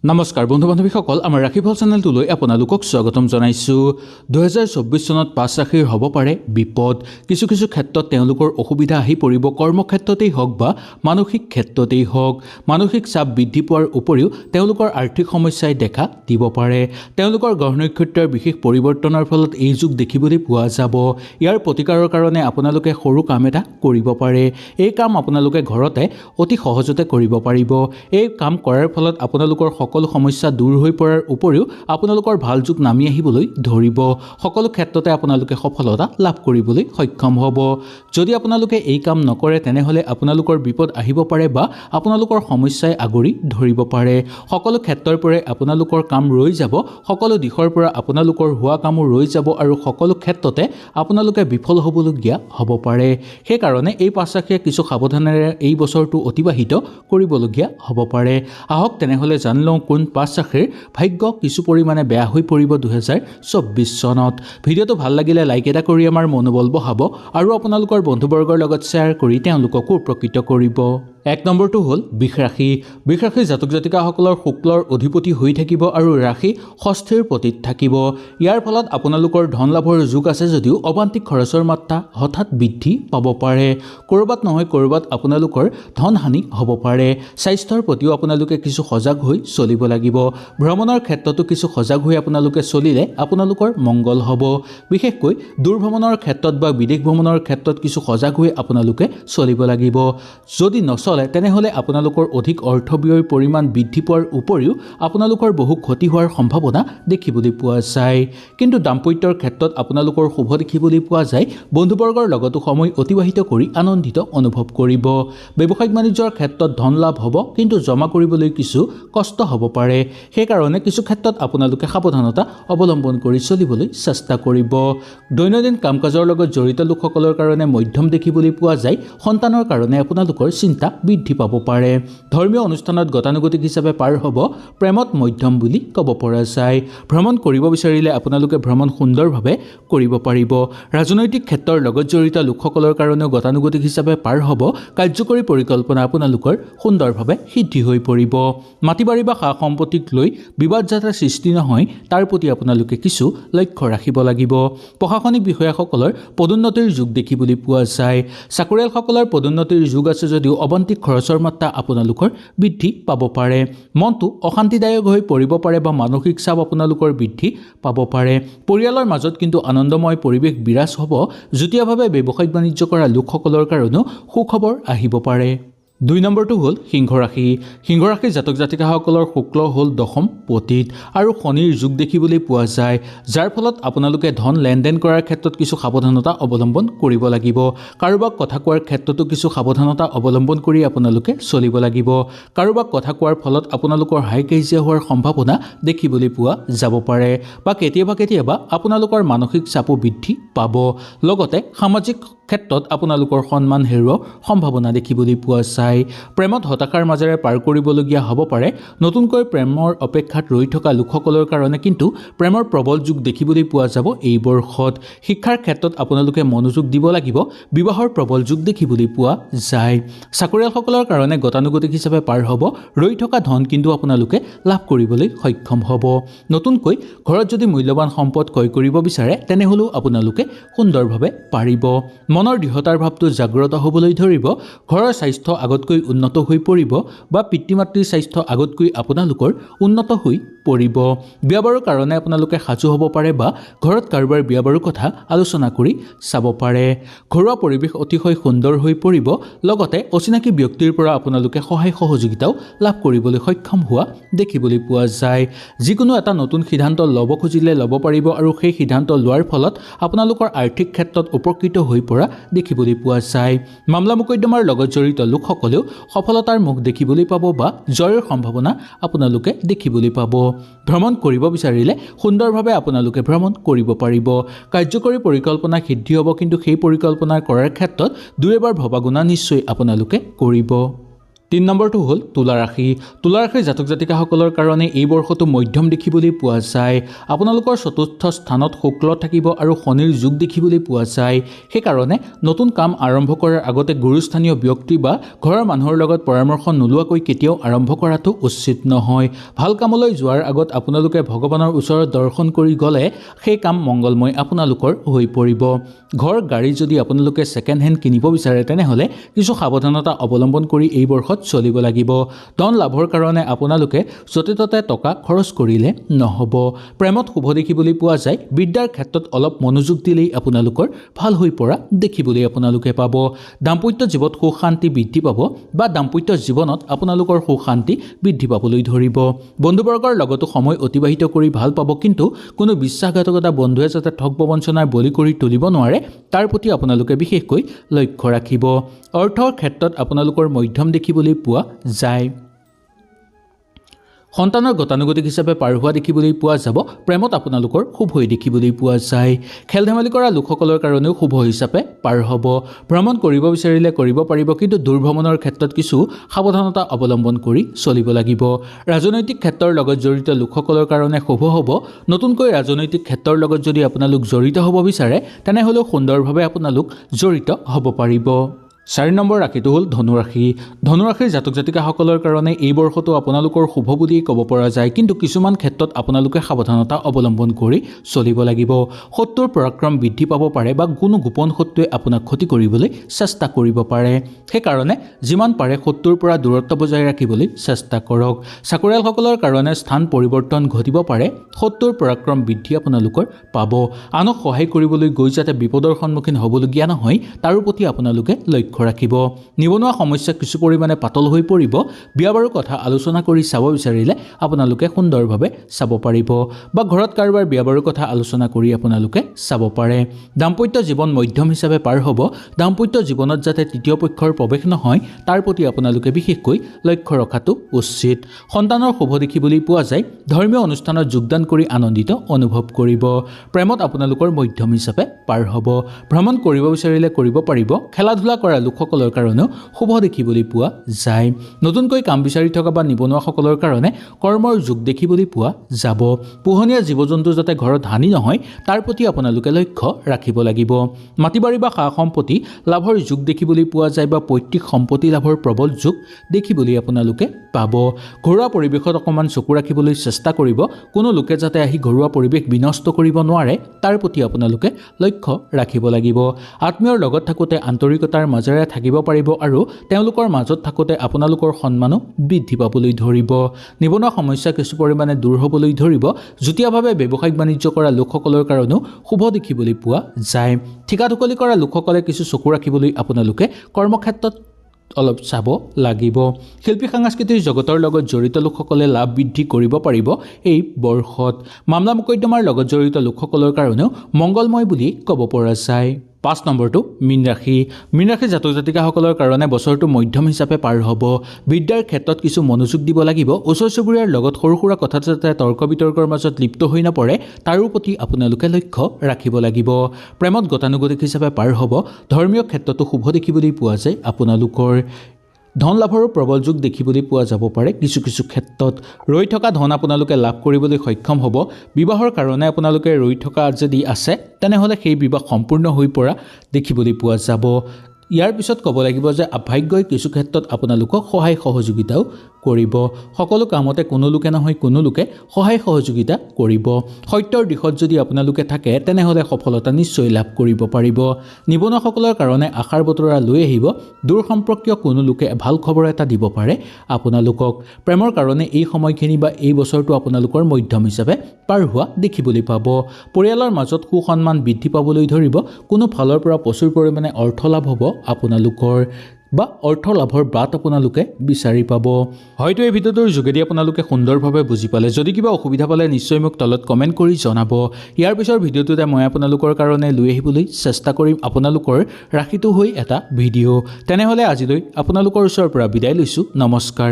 নমস্কাৰ বন্ধু বান্ধৱীসকল আমাৰ ৰাশিফল চেনেলটোলৈ আপোনালোকক স্বাগতম জনাইছোঁ 2024 চনত পাঁচ ৰাশিৰ হ'ব পাৰে বিপদ কিছু ক্ষেত্ৰত তেওঁলোকৰ অসুবিধা আহি পৰিব কৰ্মক্ষেত্ৰতেই হওক বা মানসিক ক্ষেত্ৰতেই হওক মানসিক চাপ বৃদ্ধি পোৱাৰ উপৰিও তেওঁলোকৰ আৰ্থিক সমস্যাই দেখা দিব পাৰে তেওঁলোকৰ গ্ৰহ নক্ষত্ৰৰ বিশেষ পৰিৱৰ্তনৰ ফলত এই যুগ দেখিবলৈ পোৱা যাব ইয়াৰ প্ৰতিকাৰৰ কাৰণে আপোনালোকে সৰু কাম এটা কৰিব পাৰে এই কাম আপোনালোকে ঘৰতে অতি সহজতে কৰিব পাৰিব এই কাম কৰাৰ ফলত আপোনালোকৰ সকলো সমস্যা দূৰ হৈ পৰাৰ উপৰিও আপোনালোকৰ ভাল যুগ নামি আহিবলৈ ধৰিব সকলো ক্ষেত্ৰতে আপোনালোকে সফলতা লাভ কৰিবলৈ সক্ষম হ'ব যদি আপোনালোকে এই কাম নকৰে তেনেহলে আপোনালোকৰ বিপদ আহিব পাৰে বা আপোনালোকৰ সমস্যাই আগৰি ধৰিব পাৰে সকলো ক্ষেত্ৰৰ পৰা আপোনালোকৰ কাম ৰৈ যাব সকলো দিশৰ পৰা আপোনালোকৰ হোৱা কামো ৰৈ যাব আৰু সকলো ক্ষেত্ৰতে আপোনালোকে বিফল হ'বলগীয়া হ'ব পাৰে সেই কাৰণে এই পাঁচ ৰাশিয়ে কিছু সাৱধানেৰে এই বছৰটো অতিবাহিত কৰিবলগীয়া হ'ব পাৰে আহক তেনেহলে জানলওঁ কোন পাঁচ ৰাশিৰ ভাগ্য কিছু পৰিমাণে বেয়া হৈ পৰিব 2024 চনত ভিডিঅ'টো ভাল লাগিলে লাইক এটা কৰি আমাৰ মনোবল বঢ়াব আৰু আপোনালোকৰ বন্ধুবৰ্গৰ লগত শ্বেয়াৰ কৰি তেওঁলোককো উপকৃত কৰিব এক নম্বৰটো হ'ল বৃষ ৰাশি জাতক জাতিকাসকলৰ শুক্লৰ অধিপতি হৈ থাকিব আৰু ৰাশি ষষ্ঠীৰ পতিত থাকিব ইয়াৰ ফলত আপোনালোকৰ ধন লাভৰ যোগ আছে যদিও অবান্তিক খৰচৰ মাত্ৰা হঠাৎ বৃদ্ধি পাব পাৰে ক'ৰবাত নহয় ক'ৰবাত আপোনালোকৰ ধন হানি হ'ব পাৰে স্বাস্থ্যৰ প্ৰতিও আপোনালোকে কিছু সজাগ হৈ চলিব লাগিব ভ্ৰমণৰ ক্ষেত্ৰতো কিছু সজাগ হৈ আপোনালোকে চলিলে আপোনালোকৰ মংগল হ'ব বিশেষকৈ দূৰ ভ্ৰমণৰ ক্ষেত্ৰত বা বিদেশ ভ্ৰমণৰ ক্ষেত্ৰত কিছু সজাগ হৈ আপোনালোকে চলিব লাগিব যদি নচলে তেনেহলে আপোনালোকৰ অধিক অৰ্থ ব্যয়ৰ পৰিমাণ বৃদ্ধি পোৱাৰ উপৰিও আপোনালোকৰ বহু ক্ষতি হোৱাৰ সম্ভাৱনা দেখিবলৈ পোৱা যায় কিন্তু দাম্পত্যৰ ক্ষেত্ৰত আপোনালোকৰ শুভ দেখিবলৈ পোৱা যায় বন্ধুবৰ্গৰ লগতো সময় অতিবাহিত কৰি আনন্দিত অনুভৱ কৰিব ব্যৱসায়িক বাণিজ্যৰ ক্ষেত্ৰত ধন লাভ হ'ব কিন্তু জমা কৰিবলৈ কিছু কষ্ট হ'ব পাৰে সেইকাৰণে কিছু ক্ষেত্ৰত আপোনালোকে সাৱধানতা অৱলম্বন কৰি চলিবলৈ চেষ্টা কৰিব দৈনন্দিন কাম কাজৰ লগত জড়িত লোকসকলৰ কাৰণে মধ্যম দেখিবলৈ পোৱা যায় সন্তানৰ কাৰণে আপোনালোকৰ চিন্তা বৃদ্ধি পাব পাৰে ধৰ্মীয় অনুষ্ঠানত গতানুগতিক হিচাপে পাৰ হ'ব প্ৰেমত মধ্যম বুলি ক'ব পৰা যায় ভ্ৰমণ কৰিব বিচাৰিলে আপোনালোকে ভ্ৰমণ সুন্দৰভাৱে কৰিব পাৰিব ৰাজনৈতিক ক্ষেত্ৰৰ লগত জড়িত লোকসকলৰ কাৰণেও গতানুগতিক হিচাপে পাৰ হ'ব কাৰ্যকৰী পৰিকল্পনা আপোনালোকৰ সুন্দৰভাৱে সিদ্ধি হৈ পৰিব মাটি বাৰী বা সা সম্পত্তিক লৈ বিবাদ যাতে সৃষ্টি নহয় তাৰ প্ৰতি আপোনালোকে কিছু লক্ষ্য ৰাখিব লাগিব প্ৰশাসনিক বিষয়াসকলৰ পদোন্নতিৰ যুগ দেখিবলৈ পোৱা যায় চাকৰিয়ালসকলৰ পদোন্নতিৰ যুগ আছে যদিও অবান্তিক খৰচৰ মাত্ৰা আপোনালোকৰ বৃদ্ধি পাব পাৰে মনটো অশান্তিদায়ক হৈ পৰিব পাৰে বা মানসিক চাপ আপোনালোকৰ বৃদ্ধি পাব পাৰে পৰিয়ালৰ মাজত কিন্তু আনন্দময় পৰিৱেশ বিৰাজ হ'ব যুটীয়াভাৱে ব্যৱসায়িক বাণিজ্য কৰা লোকসকলৰ কাৰণেও সুখবৰ আহিব পাৰে দুই নম্বৰটো হ'ল সিংহ ৰাশি জাতক জাতিকাসকলৰ শুক্ল হ'ল দশম পতিত আৰু শনিৰ যুগ দেখিবলৈ পোৱা যায় যাৰ ফলত আপোনালোকে ধন লেনদেন কৰাৰ ক্ষেত্ৰত কিছু সাৱধানতা অৱলম্বন কৰিব লাগিব কাৰোবাক কথা কোৱাৰ ক্ষেত্ৰতো কিছু সাৱধানতা অৱলম্বন কৰি আপোনালোকে চলিব লাগিব কাৰোবাক কথা কোৱাৰ ফলত আপোনালোকৰ হাই কাজিয়া হোৱাৰ সম্ভাৱনা দেখিবলৈ পোৱা যাব পাৰে বা কেতিয়াবা আপোনালোকৰ মানসিক চাপো বৃদ্ধি পাব লগতে সামাজিক ক্ষেত্ৰত আপোনালোকৰ সন্মান হেৰুৱাৰ সম্ভাৱনা দেখিবলৈ পোৱা যায় প্ৰেমত হতাশাৰ মাজেৰে পাৰ কৰিবলগীয়া হ'ব পাৰে নতুনকৈ প্ৰেমৰ অপেক্ষাত ৰৈ থকা লোকসকলৰ কাৰণে কিন্তু প্ৰেমৰ প্ৰবল যুগ দেখিবলৈ পোৱা যাব এই বৰ্ষত শিক্ষাৰ ক্ষেত্ৰত আপোনালোকে মনোযোগ দিব লাগিব বিবাহৰ প্ৰবল যুগ দেখিবলৈ পোৱা যায় চাকৰিয়ালসকলৰ কাৰণে গতানুগতিক হিচাপে পাৰ হ'ব ৰৈ থকা ধন কিন্তু আপোনালোকে লাভ কৰিবলৈ সক্ষম হ'ব নতুনকৈ ঘৰত যদি মূল্যৱান সম্পদ ক্ৰয় কৰিব বিচাৰে তেনেহলেও আপোনালোকে সুন্দৰভাৱে পাৰিব মনৰ দৃঢ়তাৰ ভাৱটো জাগ্ৰত হ'বলৈ ধৰিব ঘৰৰ স্বাস্থ্য আগতকৈ উন্নত হৈ পৰিব বা পিতৃ মাতৃৰ স্বাস্থ্য আগতকৈ আপোনালোকৰ উন্নত হৈ পৰিব বিয়া বাৰুৰ কাৰণে আপোনালোকে সাজু হ'ব পাৰে বা ঘৰত কাৰোবাৰ বিয়া বাৰুৰ কথা আলোচনা কৰি চাব পাৰে ঘৰুৱা পৰিৱেশ অতিশয় সুন্দৰ হৈ পৰিব লগতে অচিনাকি ব্যক্তিৰ পৰা আপোনালোকে সহায় সহযোগিতাও লাভ কৰিবলৈ সক্ষম হোৱা দেখিবলৈ পোৱা যায় যিকোনো এটা নতুন সিদ্ধান্ত ল'ব খুজিলে ল'ব পাৰিব আৰু সেই সিদ্ধান্ত লোৱাৰ ফলত আপোনালোকৰ আৰ্থিক ক্ষেত্ৰত উপকৃত হৈ পৰা দেখিবলৈ পোৱা যায় মামলা মোকদ্দমাৰ লগত জড়িত লোকসকলেও সফলতাৰ মুখ দেখিবলৈ পাব বা জয়ৰ সম্ভাৱনা আপোনালোকে দেখিবলৈ পাব ভ্ৰমণ কৰিব বিচাৰিলে সুন্দৰভাৱে আপোনালোকে ভ্ৰমণ কৰিব পাৰিব কাৰ্যকৰী পৰিকল্পনা সিদ্ধি হ'ব কিন্তু সেই পৰিকল্পনা কৰাৰ ক্ষেত্ৰত দুই এবাৰ ভবা গুণা নিশ্চয় আপোনালোকে কৰিব 3 নম্বৰটো হ'ল তুলা ৰাশি জাতক জাতিকাসকলৰ কাৰণে এই বৰ্ষটো মধ্যম দেখিবলৈ পোৱা যায় আপোনালোকৰ চতুৰ্থ স্থানত শুক্ল থাকিব আৰু শনিৰ যোগ দেখিবলৈ পোৱা যায় সেইকাৰণে নতুন কাম আৰম্ভ কৰাৰ আগতে গুৰুস্থানীয় ব্যক্তি বা ঘৰৰ মানুহৰ লগত পৰামৰ্শ নোলোৱাকৈ কেতিয়াও আৰম্ভ কৰাটো উচিত নহয় ভাল কামলৈ যোৱাৰ আগত আপোনালোকে ভগৱানৰ ওচৰত দৰ্শন কৰি গ'লে সেই কাম মংগলময় আপোনালোকৰ হৈ পৰিব ঘৰ গাড়ী যদি আপোনালোকে ছেকেণ্ড হেণ্ড কিনিব বিচাৰে তেনেহ'লে কিছু সাৱধানতা অৱলম্বন কৰি এই বৰ্ষত চলিব লাগিব ধন লাভৰ কাৰণে আপোনালোকে য'তে ত'তে টকা খৰচ কৰিলে নহ'ব প্ৰেমত শুভ দেখিবলৈ পোৱা যায় বিদ্যাৰ ক্ষেত্ৰত অলপ মনোযোগ দিলেই আপোনালোকৰ ভাল হৈ পৰা দেখিবলৈ আপোনালোকে পাব দাম্পত্য জীৱনত সুখ শান্তি বৃদ্ধি পাব বা দাম্পত্য জীৱনত আপোনালোকৰ সুখ শান্তি বৃদ্ধি পাবলৈ ধৰিব বন্ধুবৰ্গৰ লগতো সময় অতিবাহিত কৰি ভাল পাব কিন্তু কোনো বিশ্বাসঘাতকতা বন্ধুৱে যাতে ঠগ প্ৰবঞ্চনাৰ বলি কৰি তুলিব নোৱাৰে তাৰ প্ৰতি আপোনালোকে বিশেষকৈ লক্ষ্য ৰাখিব অৰ্থৰ ক্ষেত্ৰত আপোনালোকৰ মধ্যম দেখিবলৈ পোৱা যায় সন্তানৰ গতানুগতিক হিচাপে পাৰ হোৱা দেখিবলৈ পোৱা যাব প্ৰেমত আপোনালোকৰ শুভ হৈ দেখিবলৈ পোৱা যায় খেল ধেমালি কৰা লোকসকলৰ কাৰণেও শুভ হিচাপে পাৰ হ'ব ভ্ৰমণ কৰিব বিচাৰিলে কৰিব পাৰিব কিন্তু দুৰ্ভ্ৰমণৰ ক্ষেত্ৰত কিছু সাৱধানতা অৱলম্বন কৰি চলিব লাগিব ৰাজনৈতিক ক্ষেত্ৰৰ লগত জড়িত লোকসকলৰ কাৰণে শুভ হ'ব নতুনকৈ ৰাজনৈতিক ক্ষেত্ৰৰ লগত যদি আপোনালোক জড়িত হ'ব বিচাৰে তেনেহ'লেও সুন্দৰভাৱে আপোনালোক জড়িত হ'ব পাৰিব 4 নম্বৰ ৰাশিটো হ'ল ধনুৰাশিৰ জাতক জাতিকাসকলৰ কাৰণে এই বৰ্ষটো আপোনালোকৰ শুভ বুলি ক'ব পৰা যায় কিন্তু কিছুমান ক্ষেত্ৰত আপোনালোকে সাৱধানতা অৱলম্বন কৰি চলিব লাগিব শত্ৰুৰ পৰাক্ৰম বৃদ্ধি পাব পাৰে বা কোনো গোপন শত্ৰুৱে আপোনাক ক্ষতি কৰিবলৈ চেষ্টা কৰিব পাৰে সেইকাৰণে যিমান পাৰে শত্ৰুৰ পৰা দূৰত্ব বজাই ৰাখিবলৈ চেষ্টা কৰক চাকৰিয়ালসকলৰ কাৰণে স্থান পৰিৱৰ্তন ঘটিব পাৰে শত্ৰুৰ পৰাক্ৰম বৃদ্ধি আপোনালোকৰ পাব আনক সহায় কৰিবলৈ গৈ যাতে বিপদৰ সন্মুখীন হ'বলগীয়া নহয় তাৰ প্ৰতি আপোনালোকে লক্ষ্য ৰাখিব নিবনুৱা সমস্যা কিছু পৰিমাণে পাতল হৈ পৰিব বিয়া বাৰুৰ কথা আলোচনা কৰি চাব বিচাৰিলে আপোনালোকে সুন্দৰভাৱে চাব পাৰিব বা ঘৰত কাৰোবাৰ বিয়া বাৰুৰ কথা আলোচনা কৰি আপোনালোকে চাব পাৰে দাম্পত্য জীৱন মধ্যম হিচাপে পাৰ হ'ব দাম্পত্য জীৱনত যাতে তৃতীয় পক্ষৰ প্ৰৱেশ নহয় তাৰ প্ৰতি আপোনালোকে বিশেষকৈ লক্ষ্য ৰখাটো উচিত সন্তানৰ শুভ দেখিবলৈ পোৱা যায় ধৰ্মীয় অনুষ্ঠানত যোগদান কৰি আনন্দিত অনুভৱ কৰিব প্ৰেমত আপোনালোকৰ মধ্যম হিচাপে পাৰ হ'ব ভ্ৰমণ কৰিব বিচাৰিলে কৰিব পাৰিব খেলা ধূলা কৰা লোকসকলৰ কাৰণেও শুভ দেখিবলৈ পোৱা যায় নতুনকৈ কাম বিচাৰি থকা বা নিবনুৱাসকলৰ কাৰণে কৰ্মৰ যোগ দেখিবলৈ পোৱা যাব পোহনীয়া জীৱ জন্তু যাতে ঘৰত হানি নহয় তাৰ প্ৰতি আপোনালোকে লক্ষ্য ৰাখিব লাগিব মাটি বাৰী বা সা সম্পত্তি লাভৰ যোগ দেখিবলৈ পোৱা যায় বা পৈতৃক সম্পত্তি লাভৰ প্ৰবল যোগ দেখিবলৈ আপোনালোকে পাব ঘৰুৱা পৰিৱেশত অকণমান চকু ৰাখিবলৈ চেষ্টা কৰিব কোনো লোকে যাতে আহি ঘৰুৱা পৰিৱেশ বিনষ্ট কৰিব নোৱাৰে তাৰ প্ৰতি আপোনালোকে লক্ষ্য ৰাখিব লাগিব আত্মীয়ৰ লগত থাকোঁতে আন্তৰিকতাৰ মাজেৰে থাকিব পাৰিব আৰু তেওঁলোকৰ মাজত থাকোঁতে আপোনালোকৰ সন্মানো বৃদ্ধি পাবলৈ ধৰিব নিবনুৱা সমস্যা কিছু পৰিমাণে দূৰ হ'বলৈ ধৰিব যুটীয়াভাৱে ব্যৱসায়িক বাণিজ্য কৰা লোকসকলৰ কাৰণেও শুভ দেখিবলৈ পোৱা যায় ঠিকা ঢুকলি কৰা লোকসকলে কিছু চকু ৰাখিবলৈ আপোনালোকে কৰ্মক্ষেত্ৰত অলপ চাব লাগিব শিল্পী সাংস্কৃতিক জগতৰ লগত জড়িত লোকসকলে লাভ বৃদ্ধি কৰিব পাৰিব এই বৰ্ষত মামলা মোকদ্দমাৰ লগত জড়িত লোকসকলৰ কাৰণেও মংগলময় বুলি ক'ব পৰা যায় 5 নম্বৰটো মীন ৰাশি জাতক জাতিকাসকলৰ কাৰণে বছৰটো মধ্যম হিচাপে পাৰ হ'ব বিদ্যাৰ ক্ষেত্ৰত কিছু মনোযোগ দিব লাগিব ওচৰ চুবুৰীয়াৰ লগত সৰু সুৰা কথা যাতে তৰ্ক বিতৰ্কৰ মাজত লিপ্ত হৈ নপৰে তাৰো প্ৰতি আপোনালোকে লক্ষ্য ৰাখিব লাগিব প্ৰেমত গতানুগতিক হিচাপে পাৰ হ'ব ধৰ্মীয় ক্ষেত্ৰতো শুভ দেখিবলৈ পোৱা যায় আপোনালোকৰ ধন লাভৰো প্ৰবল যোগ দেখিবলৈ পোৱা যাব পাৰে কিছু ক্ষেত্ৰত ৰৈ থকা ধন আপোনালোকে লাভ কৰিবলৈ সক্ষম হ'ব বিবাহৰ কাৰণে আপোনালোকে ৰৈ থকা যদি আছে তেনেহ'লে সেই বিবাহ সম্পূৰ্ণ হৈ পৰা দেখিবলৈ পোৱা যাব ইয়াৰ পিছত ক'ব লাগিব যে ভাগ্যই কিছু ক্ষেত্ৰত আপোনালোকক সহায় সহযোগিতাও কৰিব সকলো কামতে কোনো লোকে নহয় কোনো লোকে সহায় সহযোগিতা কৰিব সত্যৰ দিশত যদি আপোনালোকে থাকে তেনেহ'লে সফলতা নিশ্চয় লাভ কৰিব পাৰিব নিবনুৱাসকলৰ কাৰণে আশাৰ বতৰা লৈ আহিব দূৰ সম্পৰ্কীয় কোনো লোকে ভাল খবৰ এটা দিব পাৰে আপোনালোকক প্ৰেমৰ কাৰণে এই সময়খিনি বা এই বছৰটো আপোনালোকৰ মধ্যম হিচাপে পাৰ হোৱা দেখিবলৈ পাব পৰিয়ালৰ মাজত সুসন্মান বৃদ্ধি পাবলৈ ধৰিব কোনো ফালৰ পৰা প্ৰচুৰ পৰিমাণে অৰ্থ লাভ হ'ব আপোনালোকৰ বা অৰ্থ লাভৰ বাট আপোনালোকে বিচাৰি পাব হয়তো এই ভিডিঅ'টোৰ যোগেদি আপোনালোকে সুন্দৰভাৱে বুজি পালে যদি কিবা অসুবিধা পালে নিশ্চয় মোক তলত কমেণ্ট কৰি জনাব ইয়াৰ পিছৰ ভিডিঅ'টোতে মই আপোনালোকৰ কাৰণে লৈ আহিবলৈ চেষ্টা কৰিম আপোনালোকৰ ৰাশিটো হৈ এটা ভিডিঅ' তেনেহ'লে আজিলৈ আপোনালোকৰ ওচৰৰ পৰা বিদায় লৈছোঁ নমস্কাৰ